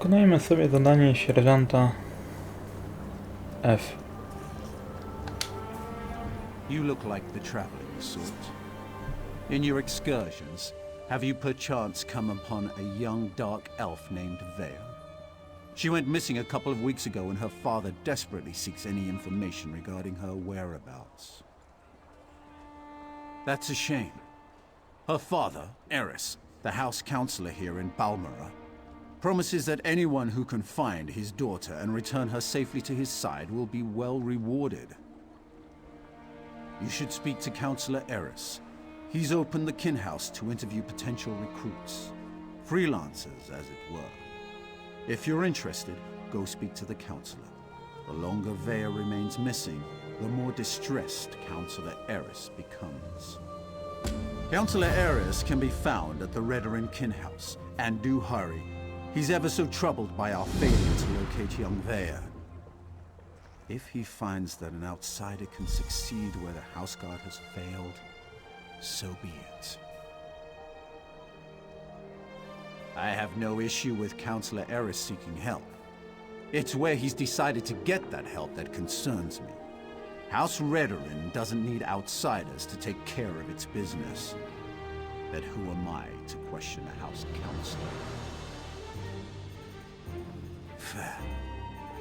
Wykonajmy sobie zadanie sierżanta F. You look like the traveling sort. In your excursions, have you perchance come upon a young dark elf named Vea? She went missing a couple of weeks ago and her father desperately seeks any information regarding her whereabouts. That's a shame. Her father, Eris, the house counselor here in Balmora, promises that anyone who can find his daughter and return her safely to his side will be well rewarded. You should speak to Counselor Eris. He's opened the kin house to interview potential recruits. Freelancers, as it were. If you're interested, go speak to the counselor. The longer Vea remains missing, the more distressed Counselor Eris becomes. Counselor Eris can be found at the Redarin kin house, and do hurry. He's ever so troubled by our failure to locate young Vea. If he finds that an outsider can succeed where the House Guard has failed, so be it. I have no issue with Counselor Eris seeking help. It's where he's decided to get that help that concerns me. House Redarin doesn't need outsiders to take care of its business. But who am I to question a House Counselor?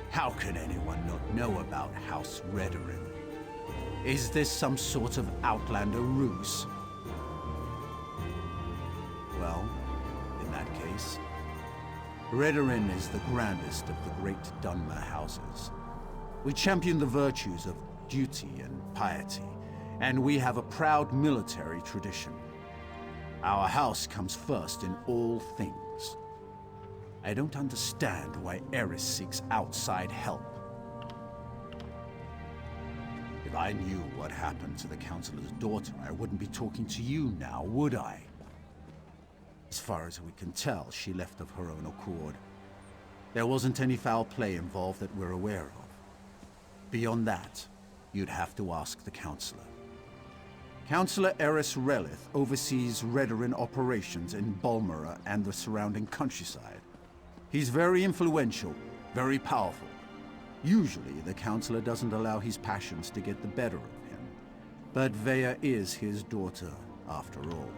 How can anyone not know about House Redarin? Is this some sort of outlander ruse? Well, in that case, Redarin is the grandest of the great Dunmer houses. We champion the virtues of duty and piety, and we have a proud military tradition. Our house comes first in all things. I don't understand why Eris seeks outside help. If I knew what happened to the Counselor's daughter, I wouldn't be talking to you now, would I? As far as we can tell, she left of her own accord. There wasn't any foul play involved that we're aware of. Beyond that, you'd have to ask the Counselor. Counselor Eris Relith oversees Redarin operations in Balmora and the surrounding countryside. He's very influential, very powerful. Usually, the Counselor doesn't allow his passions to get the better of him. But Vea is his daughter, after all.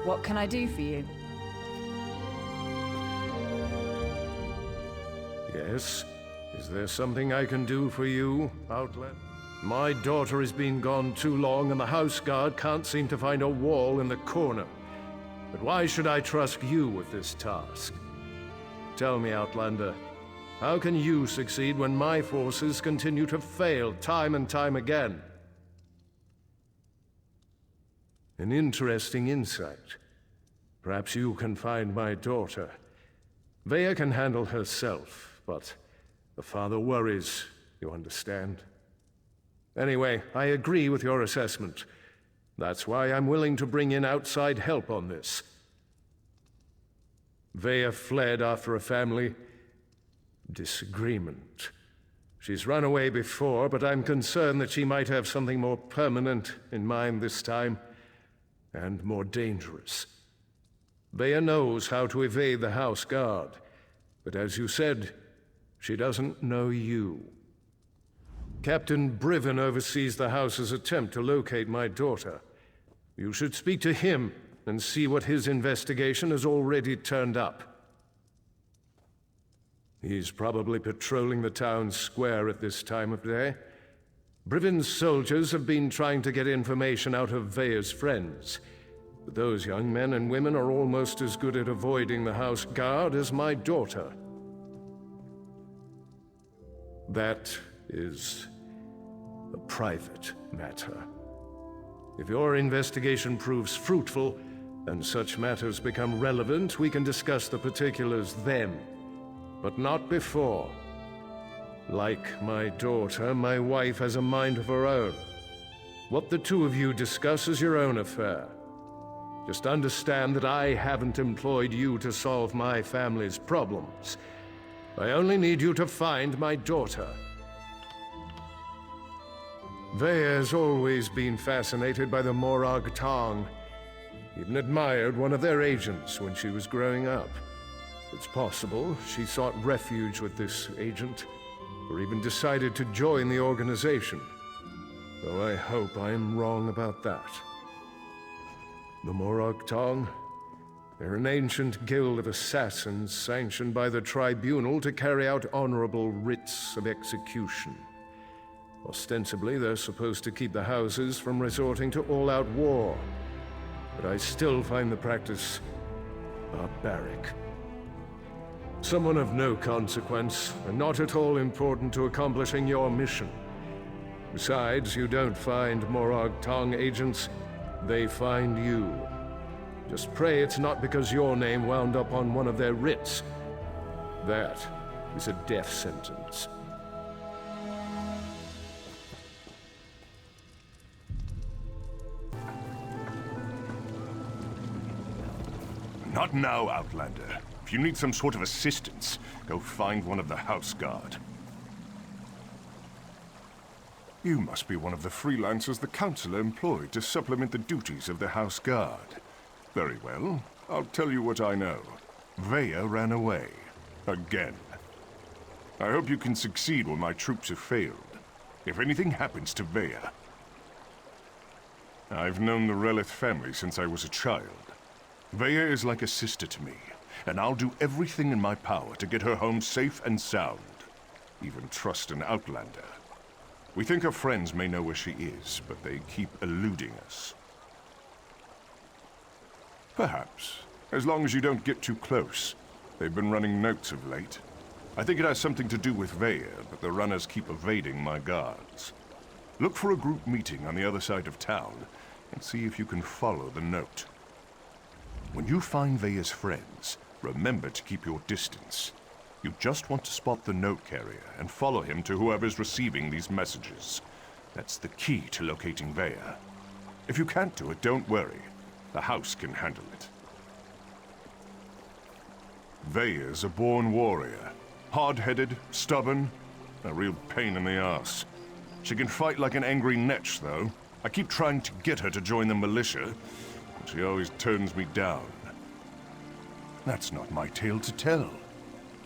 What can I do for you? Yes? Is there something I can do for you, Outlet? My daughter has been gone too long and the House Guard can't seem to find a wall in the corner. But why should I trust you with this task? Tell me, Outlander, how can you succeed when my forces continue to fail time and time again? An interesting insight. Perhaps you can find my daughter. Vea can handle herself, but the father worries, you understand? Anyway, I agree with your assessment. That's why I'm willing to bring in outside help on this. Vea fled after a family disagreement. She's run away before, but I'm concerned that she might have something more permanent in mind this time. And more dangerous. Vea knows how to evade the House Guard, but as you said, she doesn't know you. Captain Briven oversees the House's attempt to locate my daughter. You should speak to him and see what his investigation has already turned up. He's probably patrolling the town square at this time of day. Briven's soldiers have been trying to get information out of Vea's friends. But those young men and women are almost as good at avoiding the House Guard as my daughter. That is a private matter. If your investigation proves fruitful, and such matters become relevant, we can discuss the particulars then. But not before. Like my daughter, my wife has a mind of her own. What the two of you discuss is your own affair. Just understand that I haven't employed you to solve my family's problems. I only need you to find my daughter. Vea has always been fascinated by the Morag Tong. Even admired one of their agents when she was growing up. It's possible she sought refuge with this agent, or even decided to join the organization. Though I hope I'm wrong about that. The Morag Tong? They're an ancient guild of assassins sanctioned by the tribunal to carry out honorable writs of execution. Ostensibly, they're supposed to keep the houses from resorting to all-out war. But I still find the practice barbaric. Someone of no consequence, and not at all important to accomplishing your mission. Besides, you don't find Morag Tong agents, they find you. Just pray it's not because your name wound up on one of their writs. That is a death sentence. Not now, Outlander. If you need some sort of assistance, go find one of the House Guard. You must be one of the freelancers the Councilor employed to supplement the duties of the House Guard. Very well. I'll tell you what I know. Vea ran away. Again. I hope you can succeed when my troops have failed. If anything happens to Vea... I've known the Relith family since I was a child. Vea is like a sister to me, and I'll do everything in my power to get her home safe and sound. Even trust an Outlander. We think her friends may know where she is, but they keep eluding us. Perhaps, as long as you don't get too close. They've been running notes of late. I think it has something to do with Vea, but the runners keep evading my guards. Look for a group meeting on the other side of town, and see if you can follow the note. When you find Vea's friends, remember to keep your distance. You just want to spot the note carrier and follow him to whoever's receiving these messages. That's the key to locating Vea. If you can't do it, don't worry. The house can handle it. Vea's a born warrior. Hard-headed, stubborn, a real pain in the ass. She can fight like an angry netch, though. I keep trying to get her to join the militia, but she always turns me down. That's not my tale to tell.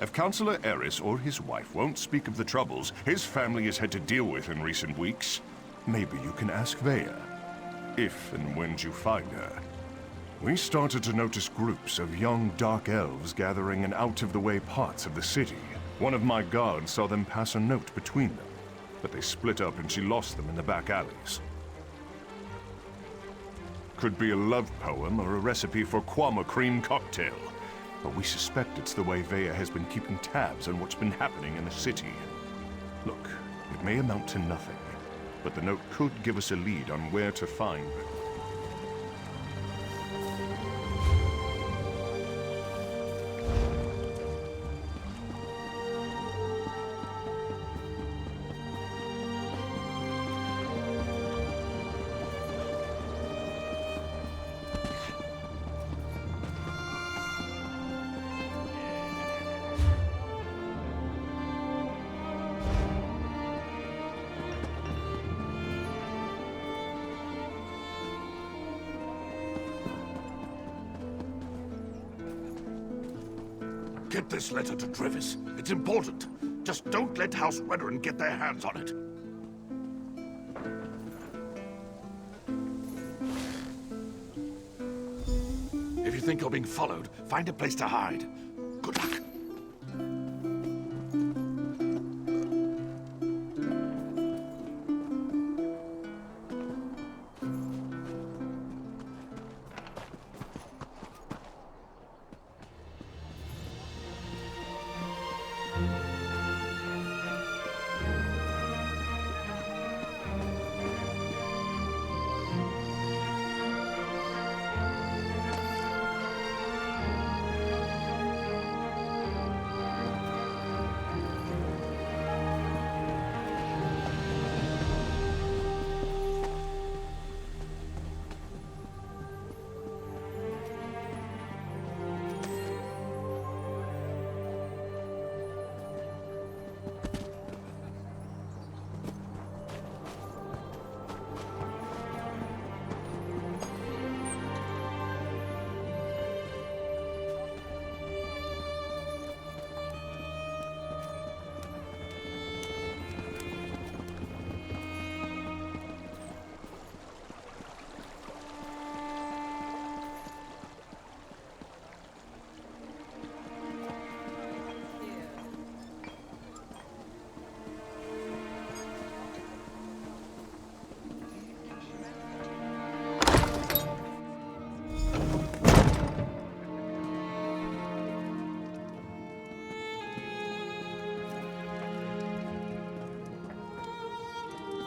If Councilor Eris or his wife won't speak of the troubles his family has had to deal with in recent weeks, maybe you can ask Vea. If and when you find her. We started to notice groups of young dark elves gathering in out-of-the-way parts of the city. One of my guards saw them pass a note between them, but they split up and she lost them in the back alleys. Could be a love poem or a recipe for Kwama cream cocktail. But we suspect it's the way Vea has been keeping tabs on what's been happening in the city. Look, it may amount to nothing, but the note could give us a lead on where to find her. Get this letter to Trevis. It's important. Just don't let House Weatherin get their hands on it. If you think you're being followed, find a place to hide. Good luck.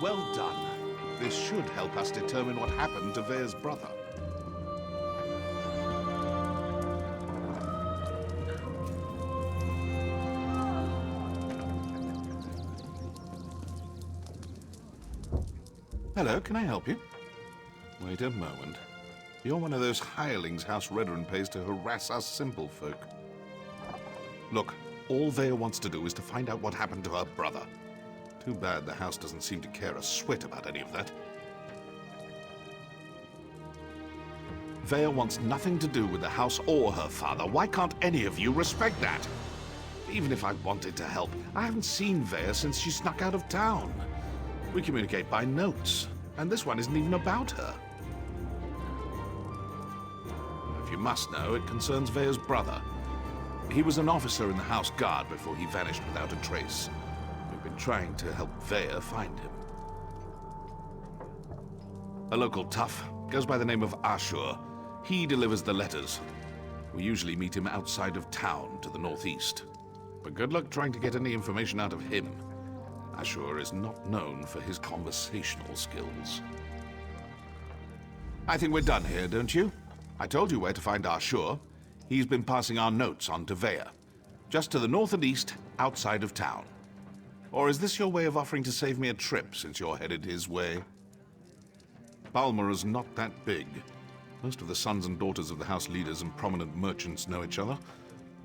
Well done. This should help us determine what happened to Vea's brother. Hello, can I help you? Wait a moment. You're one of those hirelings House Redren pays to harass us simple folk. Look, all Vea wants to do is to find out what happened to her brother. Too bad the house doesn't seem to care a swit about any of that. Vea wants nothing to do with the house or her father. Why can't any of you respect that? Even if I wanted to help, I haven't seen Vea since she snuck out of town. We communicate by notes, and this one isn't even about her. If you must know, it concerns Vea's brother. He was an officer in the House Guard before he vanished without a trace. We've been trying to help Vea find him. A local tough, goes by the name of Ashur. He delivers the letters. We usually meet him outside of town to the northeast. But good luck trying to get any information out of him. Ashur is not known for his conversational skills. I think we're done here, don't you? I told you where to find Ashur. He's been passing our notes on to Vea. Just to the north and east, outside of town. Or is this your way of offering to save me a trip, since you're headed his way? Balmora's not that big. Most of the sons and daughters of the house leaders and prominent merchants know each other.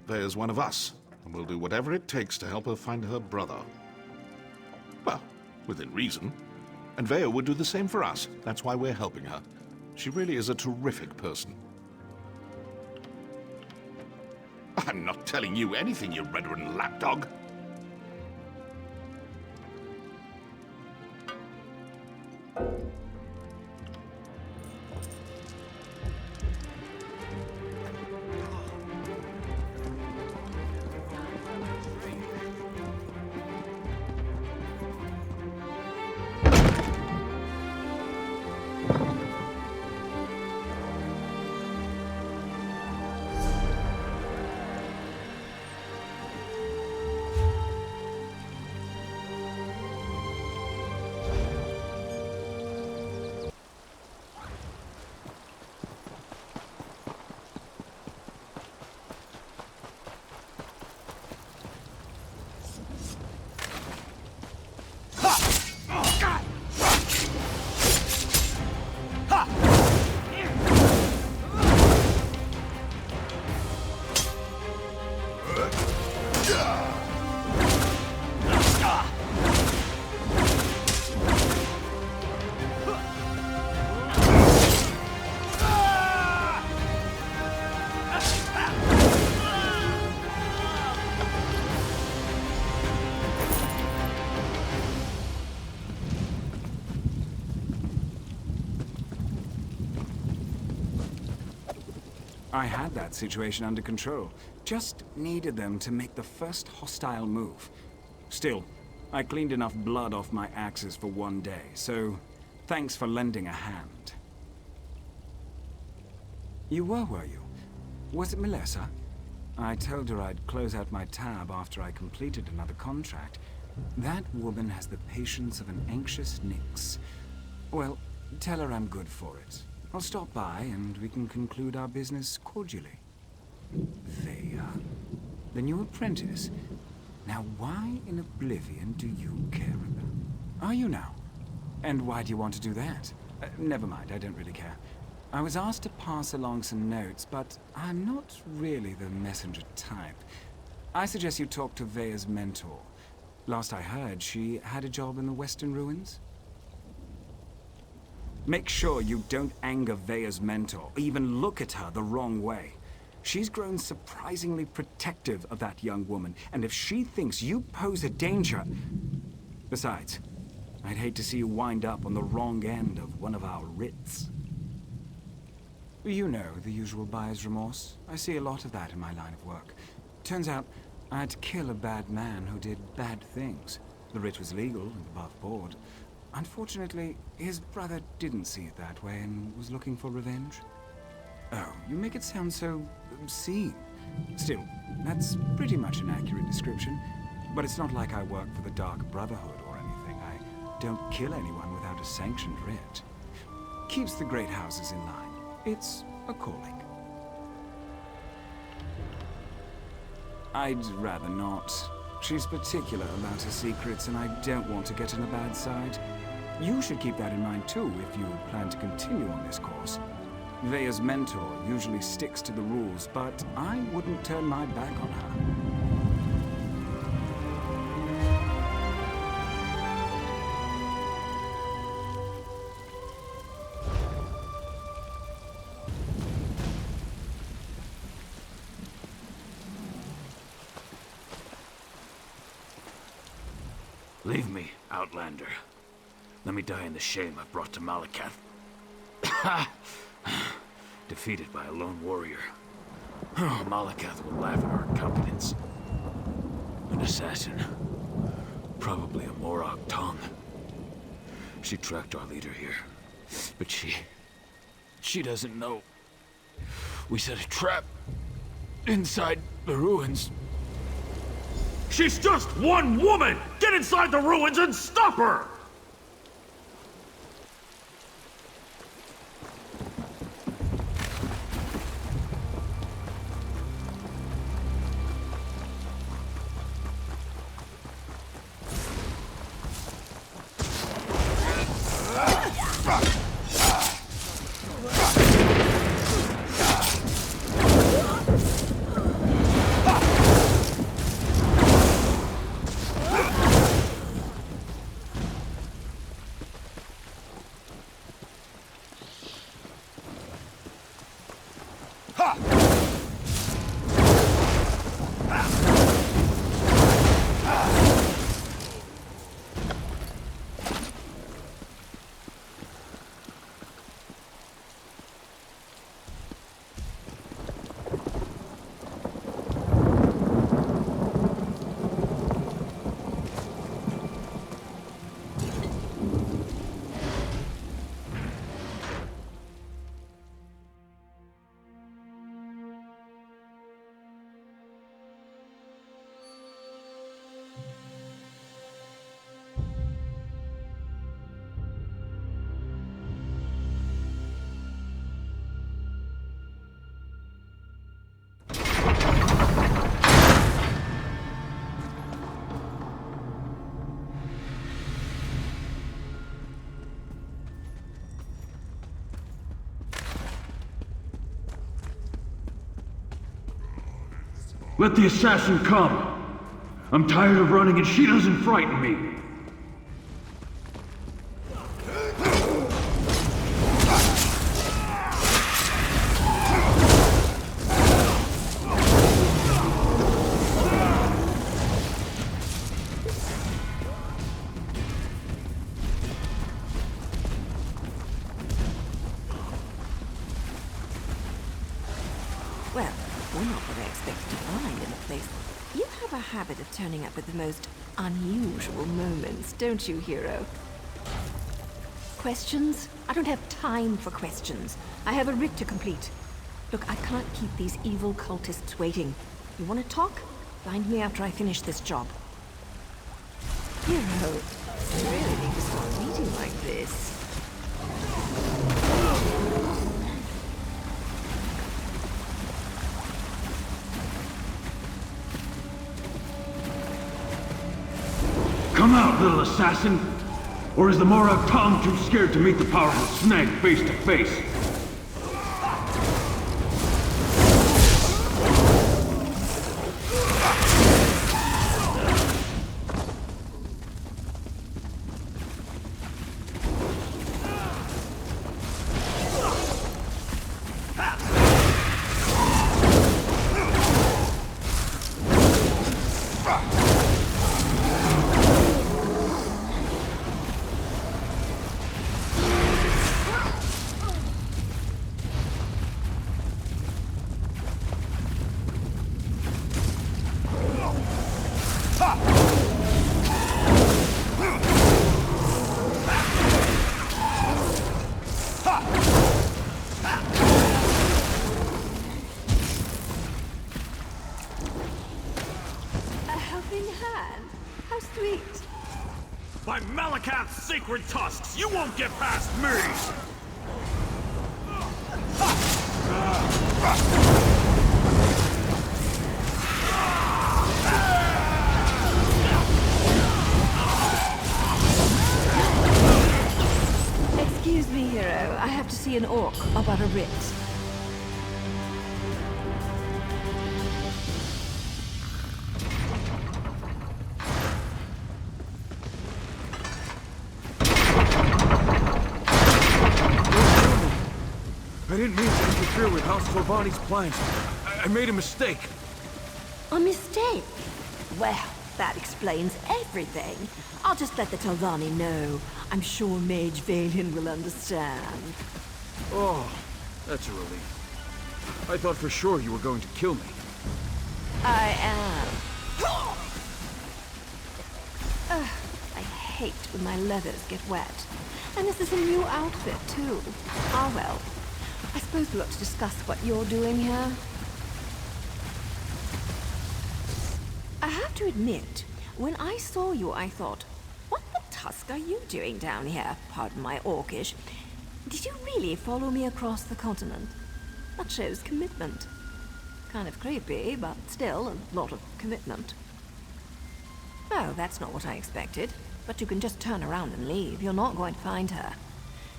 Vea's one of us, and we'll do whatever it takes to help her find her brother. Well, within reason. And Vea would do the same for us. That's why we're helping her. She really is a terrific person. I'm not telling you anything, you Redren lapdog. I had that situation under control. Just needed them to make the first hostile move. Still, I cleaned enough blood off my axes for one day, so thanks for lending a hand. You were you? Was it Melissa? I told her I'd close out my tab after I completed another contract. That woman has the patience of an anxious Nyx. Well, tell her I'm good for it. I'll stop by and we can conclude our business cordially. Vea, the new apprentice. Now why in oblivion do you care about? Are you now? And why do you want to do that? Never mind, I don't really care. I was asked to pass along some notes, but I'm not really the messenger type. I suggest you talk to Vea's mentor. Last I heard, she had a job in the Western Ruins. Make sure you don't anger Vea's mentor, or even look at her the wrong way. She's grown surprisingly protective of that young woman, and if she thinks you pose a danger... Besides, I'd hate to see you wind up on the wrong end of one of our writs. You know, the usual buyer's remorse. I see a lot of that in my line of work. Turns out, I had to kill a bad man who did bad things. The writ was legal and above board. Unfortunately, his brother didn't see it that way and was looking for revenge. Oh, you make it sound so obscene. Still, that's pretty much an accurate description. But it's not like I work for the Dark Brotherhood or anything. I don't kill anyone without a sanctioned writ. Keeps the great houses in line. It's a calling. I'd rather not. She's particular about her secrets, and I don't want to get on a bad side. You should keep that in mind too if you plan to continue on this course. Veya's mentor usually sticks to the rules, but I wouldn't turn my back on her. Leave me, Outlander. Let me die in the shame I've brought to Malakath. Defeated by a lone warrior. Malakath will laugh at our incompetence. An assassin. Probably a Morag tongue. She tracked our leader here. But she doesn't know. We set a trap inside the ruins. She's just one woman! Get inside the ruins and stop her! Let the assassin come. I'm tired of running and she doesn't frighten me. Well, we're not what I expected to find in a place. You have a habit of turning up at the most unusual moments, don't you, hero? Questions? I don't have time for questions. I have a writ to complete. Look, I can't keep these evil cultists waiting. You want to talk? Find me after I finish this job. Hero, you really need to start meeting like this. Come out, little assassin! Or is the Morag tongue too scared to meet the powerful snag face to face? A helping hand? How sweet. By Malakath's sacred tusks, you won't get past me! Excuse me, hero. I have to see an orc about a writ. I didn't mean to interfere with House Tolvani's plans. I made a mistake. A mistake? Well, that explains everything. I'll just let the Tolvani know. I'm sure Mage Valian will understand. Oh, that's a relief. I thought for sure you were going to kill me. I am. I hate when my leathers get wet. And this is a new outfit, too. Ah, well. I suppose we ought to discuss what you're doing here. I have to admit, when I saw you, I thought, what the tusk are you doing down here? Pardon my orcish. Did you really follow me across the continent? That shows commitment. Kind of creepy, but still a lot of commitment. Oh, that's not what I expected. But you can just turn around and leave. You're not going to find her.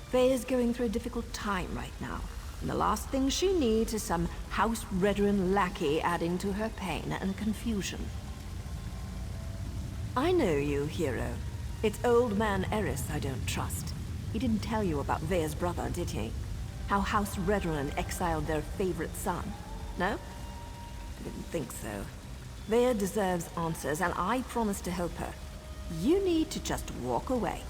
Faye is going through a difficult time right now. And the last thing she needs is some house-veteran lackey adding to her pain and confusion. I know you, hero. It's old man Eris I don't trust. He didn't tell you about Vea's brother, did he? How House Redron exiled their favorite son. No? I didn't think so. Vea deserves answers, and I promise to help her. You need to just walk away.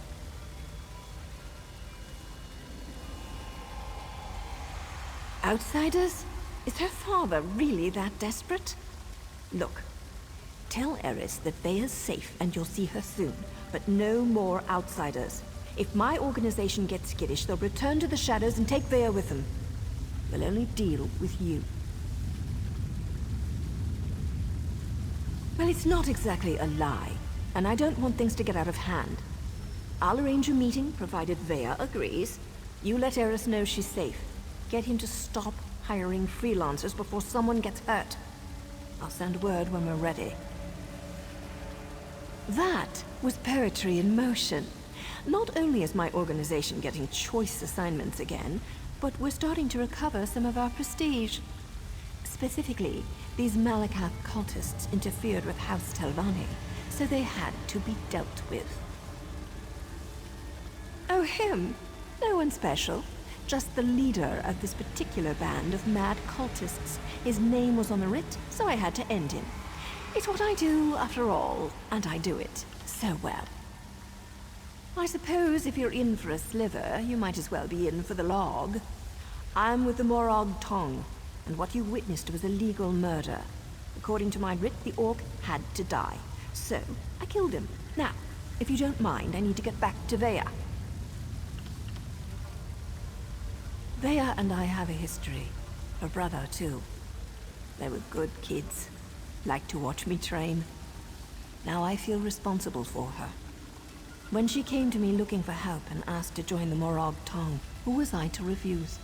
Outsiders? Is her father really that desperate? Look, tell Eris that Vea's safe and you'll see her soon, but no more outsiders. If my organization gets skittish, they'll return to the shadows and take Vea with them. They'll only deal with you. Well, it's not exactly a lie, and I don't want things to get out of hand. I'll arrange a meeting, provided Vea agrees. You let Eris know she's safe. Get him to stop hiring freelancers before someone gets hurt. I'll send word when we're ready. That was poetry in motion. Not only is my organization getting choice assignments again, but we're starting to recover some of our prestige. Specifically, these Malakath cultists interfered with House Telvanni, so they had to be dealt with. Oh, him? No one special. Just the leader of this particular band of mad cultists. His name was on the writ, so I had to end him. It's what I do, after all, and I do it so well. I suppose if you're in for a sliver, you might as well be in for the log. I'm with the Morag Tong, and what you witnessed was a legal murder. According to my writ, the orc had to die. So, I killed him. Now, if you don't mind, I need to get back to Vea. Vea and I have a history. Her brother, too. They were good kids. Liked to watch me train. Now I feel responsible for her. When she came to me looking for help and asked to join the Morag Tong, who was I to refuse?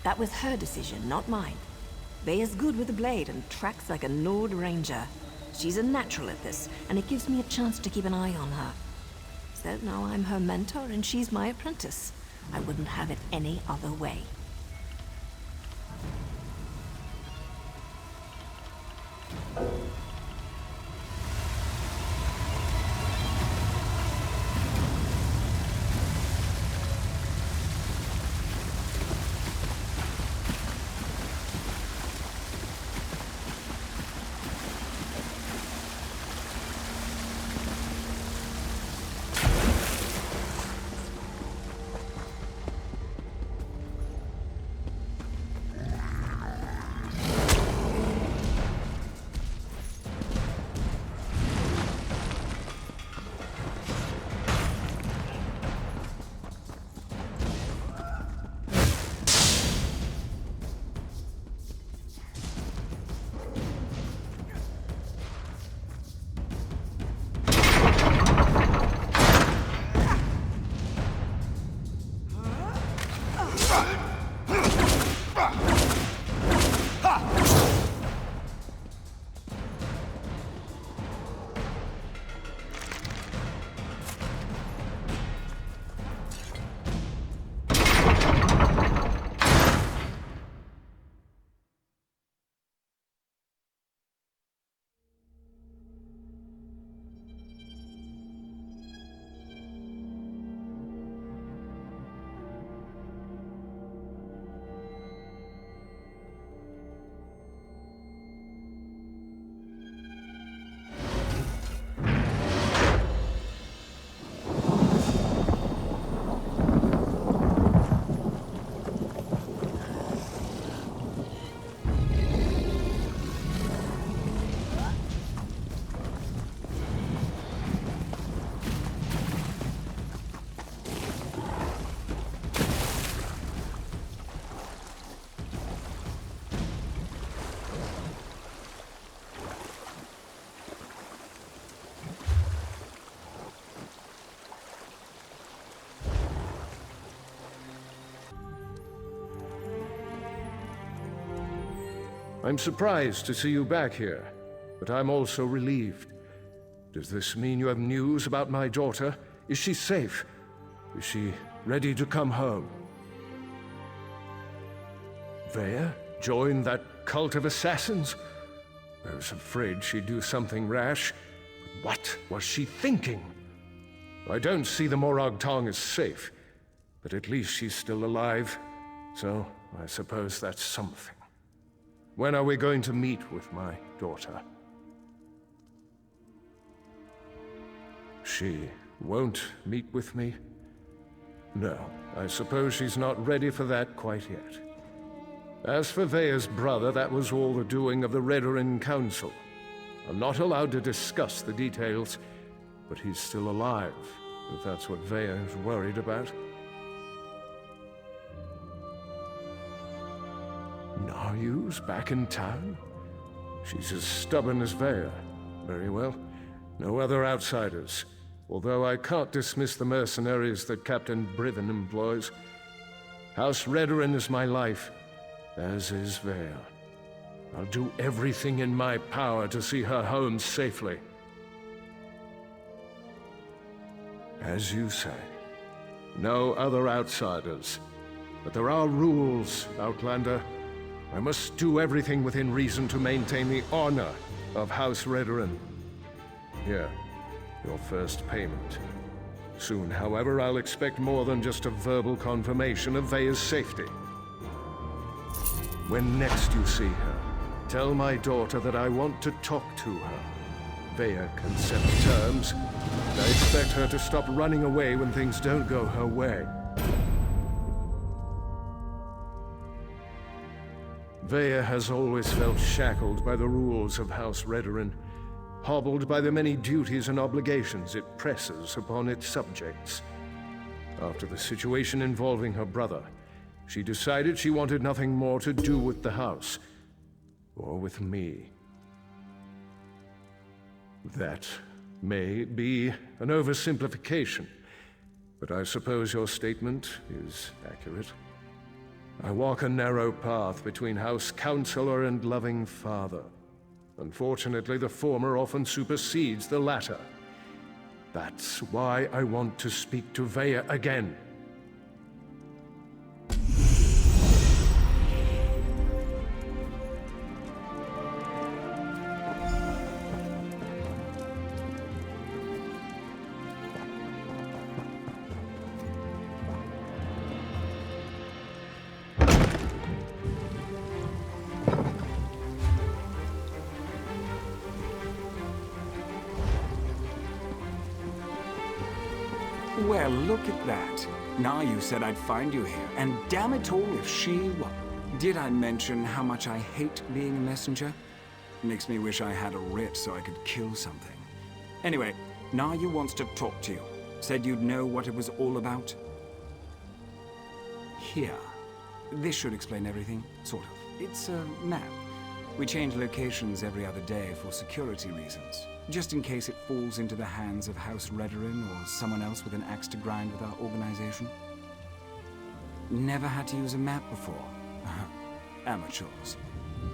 That was her decision, not mine. Vea's good with a blade and tracks like a Nord Ranger. She's a natural at this, and it gives me a chance to keep an eye on her. So now I'm her mentor and she's my apprentice. I wouldn't have it any other way. I'm surprised to see you back here, but I'm also relieved. Does this mean you have news about my daughter? Is she safe? Is she ready to come home? Vea joined that cult of assassins? I was afraid she'd do something rash. But what was she thinking? I don't see the Morag Tong as safe, but at least she's still alive, so I suppose that's something. When are we going to meet with my daughter? She won't meet with me? No, I suppose she's not ready for that quite yet. As for Vea's brother, that was all the doing of the Redoran Council. I'm not allowed to discuss the details, but he's still alive, if that's what Vea is worried about. Naryu's back in town? She's as stubborn as Vea. Very well. No other outsiders. Although I can't dismiss the mercenaries that Captain Briven employs. House Redoran is my life, as is Vea. I'll do everything in my power to see her home safely. As you say, no other outsiders. But there are rules, Outlander. I must do everything within reason to maintain the honor of House Redoran. Here, your first payment. Soon, however, I'll expect more than just a verbal confirmation of Vea's safety. When next you see her, tell my daughter that I want to talk to her. Vea can set the terms, and I expect her to stop running away when things don't go her way. Vea has always felt shackled by the rules of House Redoran, hobbled by the many duties and obligations it presses upon its subjects. After the situation involving her brother, she decided she wanted nothing more to do with the house, or with me. That may be an oversimplification, but I suppose your statement is accurate. I walk a narrow path between House Counselor and loving father. Unfortunately, the former often supersedes the latter. That's why I want to speak to Vea again. Well, look at that. Now you said I'd find you here, and damn it all if she wa- Did I mention how much I hate being a messenger? Makes me wish I had a writ so I could kill something. Anyway, Nayu wants to talk to you. Said you'd know what it was all about. Here. This should explain everything, sort of. It's a map. We change locations every other day for security reasons. Just in case it falls into the hands of House Redoran or someone else with an axe to grind with our organization. Never had to use a map before. Amateurs.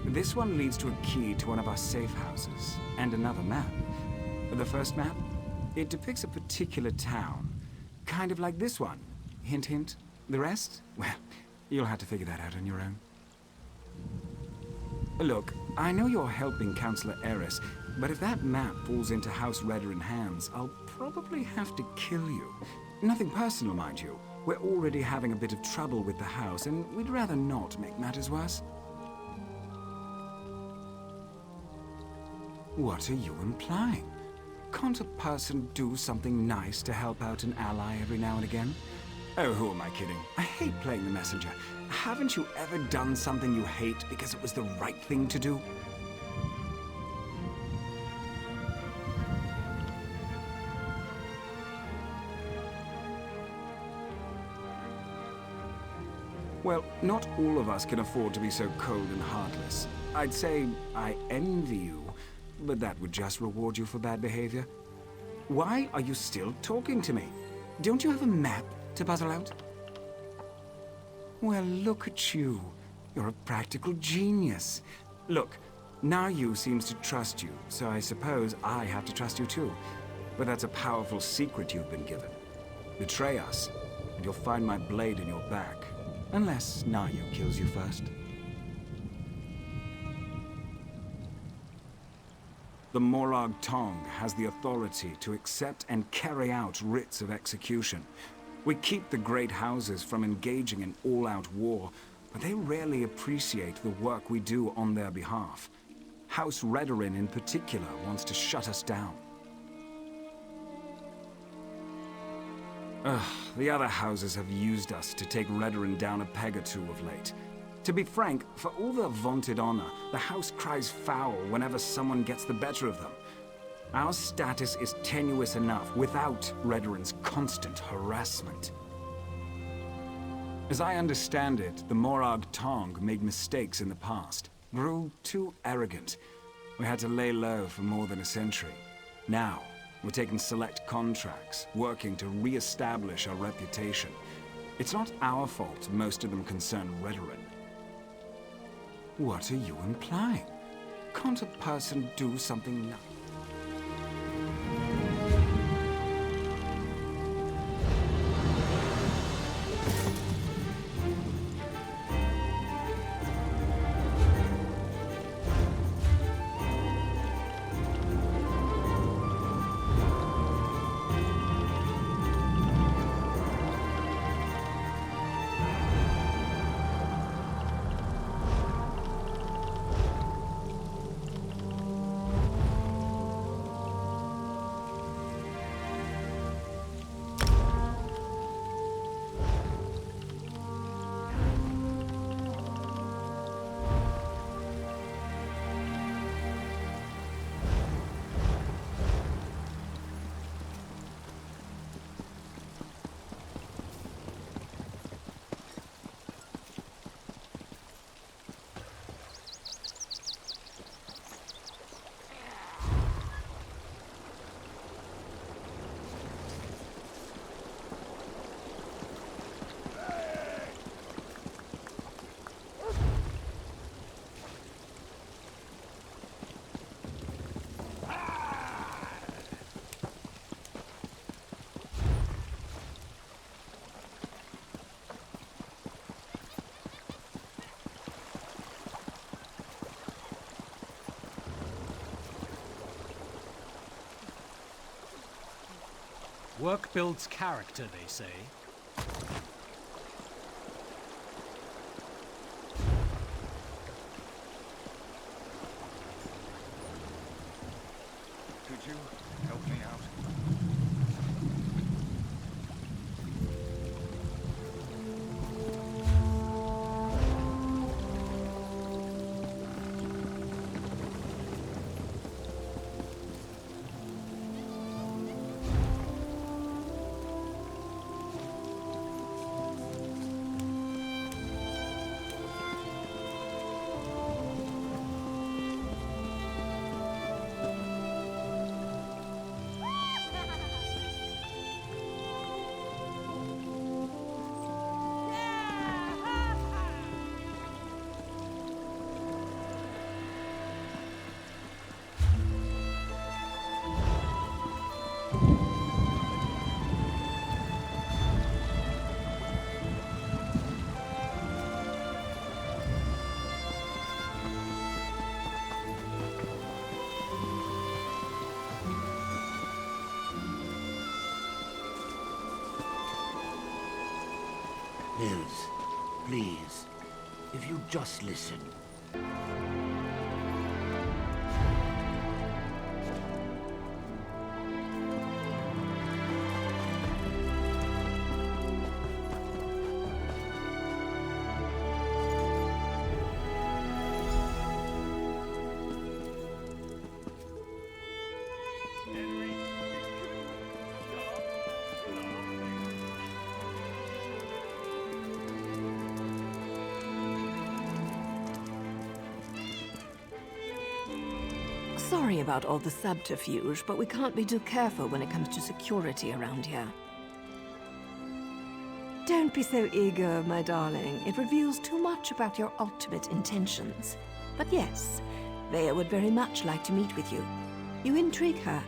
This one leads to a key to one of our safe houses, and another map. The first map, it depicts a particular town. Kind of like this one. Hint, hint. The rest? Well, you'll have to figure that out on your own. Look, I know you're helping Councillor Eris, but if that map falls into House Redoran hands, I'll probably have to kill you. Nothing personal, mind you. We're already having a bit of trouble with the house, and we'd rather not make matters worse. What are you implying? Can't a person do something nice to help out an ally every now and again? Oh, who am I kidding? I hate playing the messenger. Haven't you ever done something you hate because it was the right thing to do? Well, not all of us can afford to be so cold and heartless. I'd say I envy you, but that would just reward you for bad behavior. Why are you still talking to me? Don't you have a map to puzzle out? Well, look at you. You're a practical genius. Look, Na Yu seems to trust you, so I suppose I have to trust you too. But that's a powerful secret you've been given. Betray us, and you'll find my blade in your back. Unless Na Yu kills you first. The Morag Tong has the authority to accept and carry out writs of execution. We keep the great houses from engaging in all-out war, but they rarely appreciate the work we do on their behalf. House Redorin in particular wants to shut us down. The other houses have used us to take Redorin down a peg or two of late. To be frank, for all their vaunted honor, the house cries foul whenever someone gets the better of them. Our status is tenuous enough without Redorin's constant harassment. As I understand it, the Morag Tong made mistakes in the past, grew too arrogant. We had to lay low for more than a century. Now, we're taking select contracts, working to re-establish our reputation. It's not our fault most of them concern Redorin. What are you implying? Can't a person do something nice? Work builds character, they say. Could you help me out? Nils, please, if you just listen. Sorry about all the subterfuge, but we can't be too careful when it comes to security around here. Don't be so eager, my darling. It reveals too much about your ultimate intentions. But yes, Vea would very much like to meet with you. You intrigue her,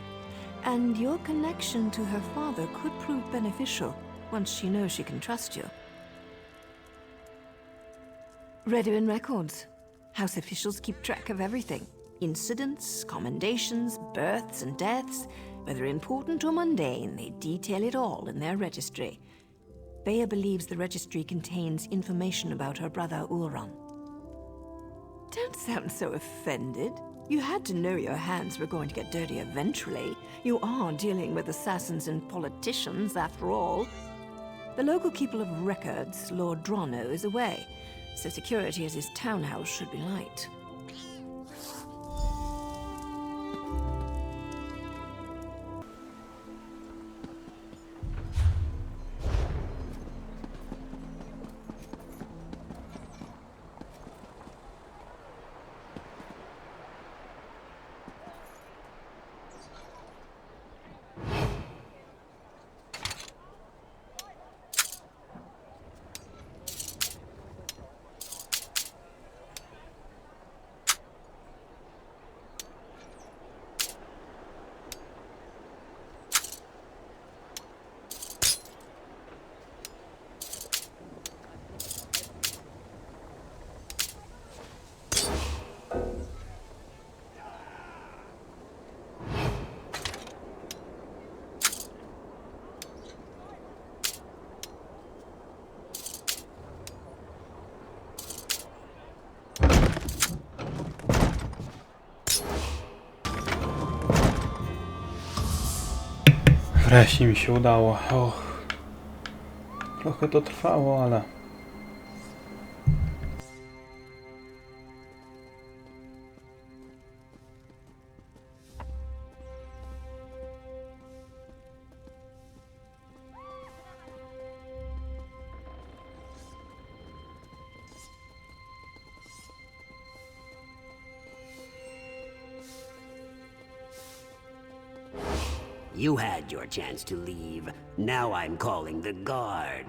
and your connection to her father could prove beneficial once she knows she can trust you. Redoin records. House officials keep track of everything. Incidents, commendations, births and deaths. Whether important or mundane, they detail it all in their registry. Vea believes the registry contains information about her brother Ulron. Don't sound so offended. You had to know your hands were going to get dirty eventually. You are dealing with assassins and politicians, after all. The local keeper of records, Lord Drono, is away, so security at his townhouse should be light. Wreszcie mi się udało. Och. Trochę to trwało, ale... You had your chance to leave. Now I'm calling the guard.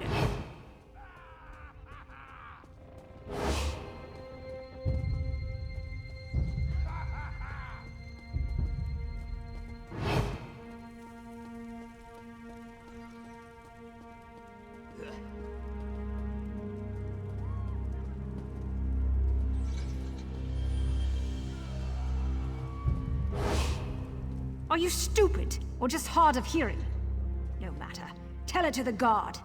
Are you stupid, or just hard of hearing? No matter. Tell it to the guard.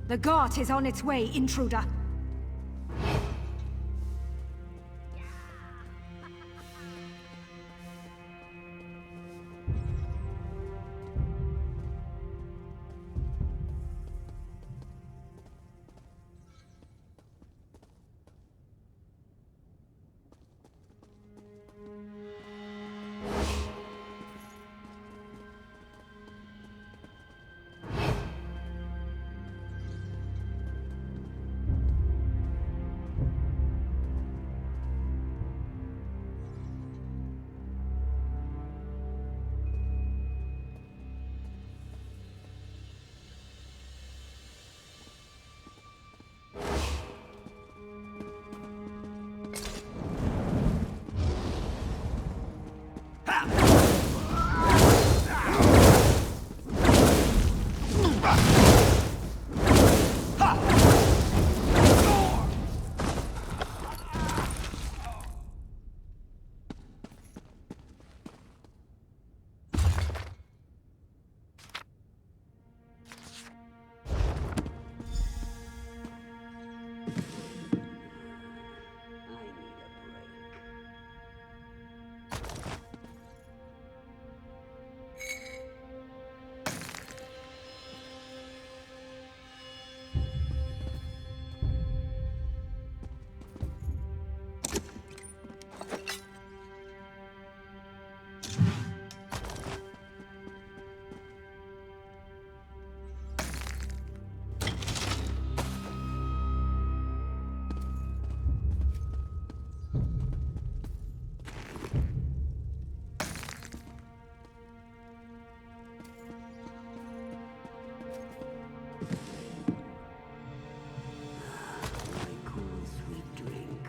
The guard is on its way, intruder. My cool, sweet drink.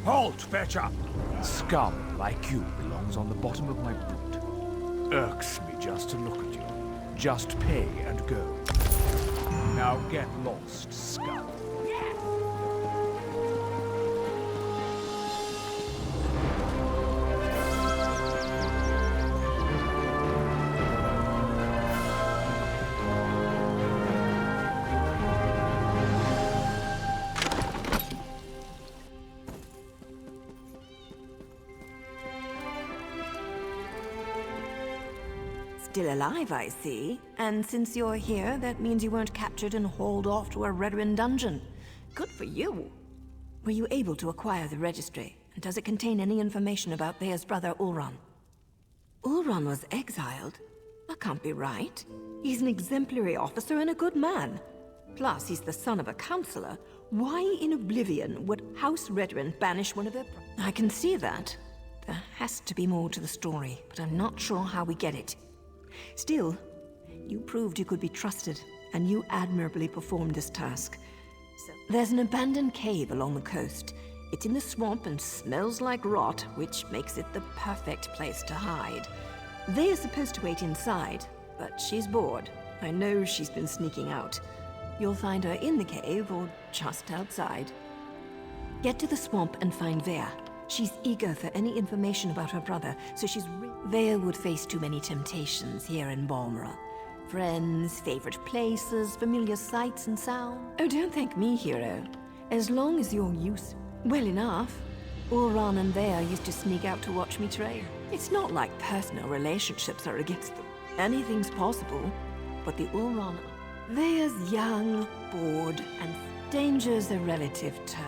Halt, fetcher! Scum like you belongs on the bottom of my boot. Irks me just to look at you. Just pay and go. Now get lost, scum. Still alive, I see. And since you're here, that means you weren't captured and hauled off to a Redoran dungeon. Good for you. Were you able to acquire the registry? And does it contain any information about Thea's brother, Ulron? Ulron was exiled? That can't be right. He's an exemplary officer and a good man. Plus, he's the son of a counselor. Why in oblivion would House Redoran banish one of their... I can see that. There has to be more to the story, but I'm not sure how we get it. Still, you proved you could be trusted, and you admirably performed this task. So, there's an abandoned cave along the coast. It's in the swamp and smells like rot, which makes it the perfect place to hide. They are supposed to wait inside, but she's bored. I know she's been sneaking out. You'll find her in the cave or just outside. Get to the swamp and find Vea. She's eager for any information about her brother, so Vea would face too many temptations here in Balmora. Friends, favorite places, familiar sights and sounds. Oh, don't thank me, hero. As long as you're well enough. Ulron and Vea used to sneak out to watch me train. It's not like personal relationships are against them. Anything's possible, but the Ulron... Vea's young, bored, and danger's a relative term.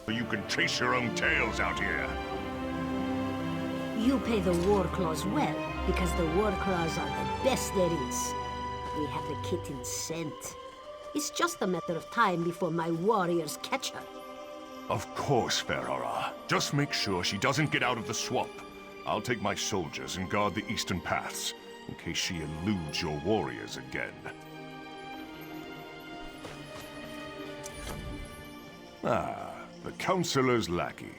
You can chase your own tails out here. You pay the war claws well, because the war claws are the best there is. We have the kitten scent. It's just a matter of time before my warriors catch her. Of course, Ferrara. Just make sure she doesn't get out of the swamp. I'll take my soldiers and guard the eastern paths, in case she eludes your warriors again. Ah, the Counselor's lackey.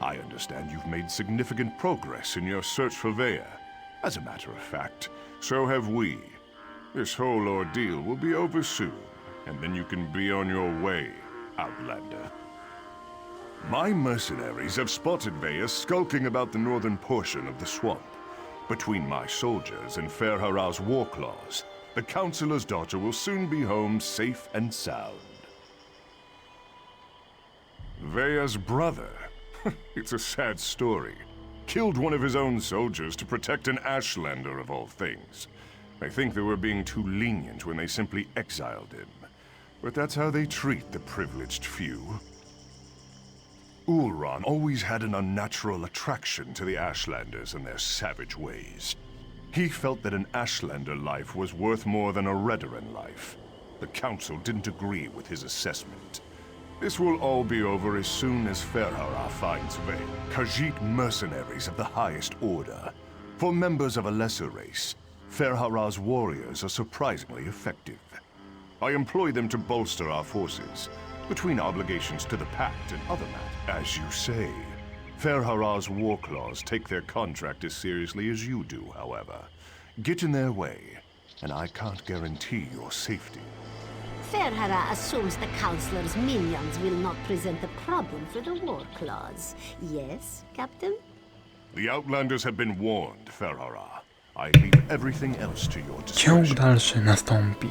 I understand you've made significant progress in your search for Vea. As a matter of fact, so have we. This whole ordeal will be over soon, and then you can be on your way, Outlander. My mercenaries have spotted Vea skulking about the northern portion of the swamp. Between my soldiers and Ferhara's war claws, the Counselor's daughter will soon be home safe and sound. Vea's brother. It's a sad story. Killed one of his own soldiers to protect an Ashlander of all things. I think they were being too lenient when they simply exiled him. But that's how they treat the privileged few. Ulron always had an unnatural attraction to the Ashlanders and their savage ways. He felt that an Ashlander life was worth more than a Redoran life. The Council didn't agree with his assessment. This will all be over as soon as Ferhara finds Vea. Khajiit mercenaries of the highest order. For members of a lesser race, Ferhara's warriors are surprisingly effective. I employ them to bolster our forces, between obligations to the Pact and other matters. As you say, Ferharar's war claws take their contract as seriously as you do, however. Get in their way, and I can't guarantee your safety. Ferhara assumes the Councilor's minions will not present a problem for the war clause. Yes, Captain? The Outlanders have been warned, Ferhara. I leave everything else to your discretion. Ciąg dalszy nastąpi.